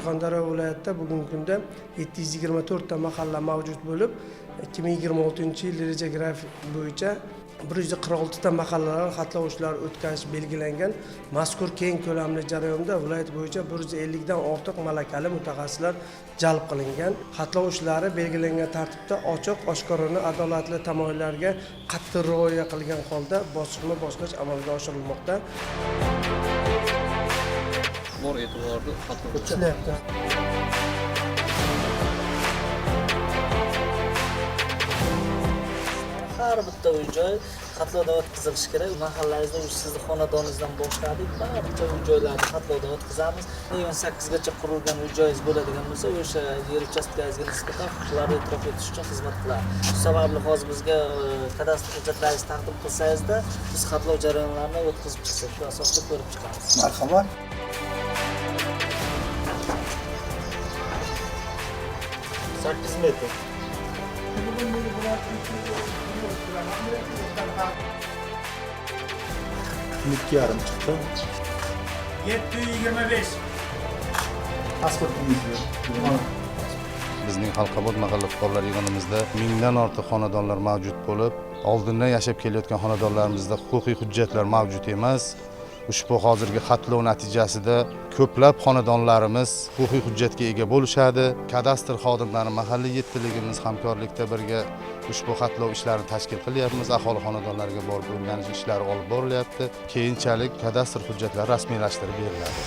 Surxondaryo viloyatida bugungi kunda 724 ta mahalla mavjud bo'lib, 2026-yil reja grafik bo'yicha 146 ta mahallalar xatlov ishlari o'tkazish belgilangan. Mazkur keng ko'lamli jarayonda viloyat bo'yicha 150 dan ortiq malakali mutaxassislar jalb qilingan. Xatlov ishlari belgilangan tartibda ochiq, oshkorona, adolatli tamoyillarga qattiq rioya qilgan holda bosqichma-bosqich amalga oshirilmoqda. Bor e'tiborni xatlov O'tishlayapti. Har bitta uy-joy xatlovdan o'tkazilishi kerak. Mahallangizda sizni xonadoningizdan boshladik, barcha uy-joylarni xatlovdan o'tkazamiz. 18 gacha qurilgan uy-joyingiz bo'ladigan bo'lsa, o'sha yer uchastkangizga nisbatan huquqlarni e'tirof etish uchun xizmat qiladi. Shu sababli hozir bizga kadastr hujjatlaringizni taqdim qilsangizda, biz xatlov jarayonlarini o'tkazib chiqsak, shu asosda ko'rib chiqamiz. Marhamat. metr. Ikki yarim chiqdi. 725. Pasportingiz yo'q. Bizning Halqobod mahalla fuqarolar yig'inimizda mingdan ortiq xonadonlar mavjud bo'lib, oldindan yashab kelayotgan xonadonlarimizda huquqiy hujjatlar mavjud emas. Ushbu hozirgi xatlov natijasida ko'plab xonadonlarimiz huquqiy hujjatga ega bo'lishadi. Kadastr xodimlari mahalliy yettiligimiz hamkorlikda birga ushbu xatlov ishlarini tashkil qilyapmiz. Aholi xonadonlariga borib o'rganish ishlari olib borilyapti. Keyinchalik kadastr hujjatlari rasmiylashtirib beriladi.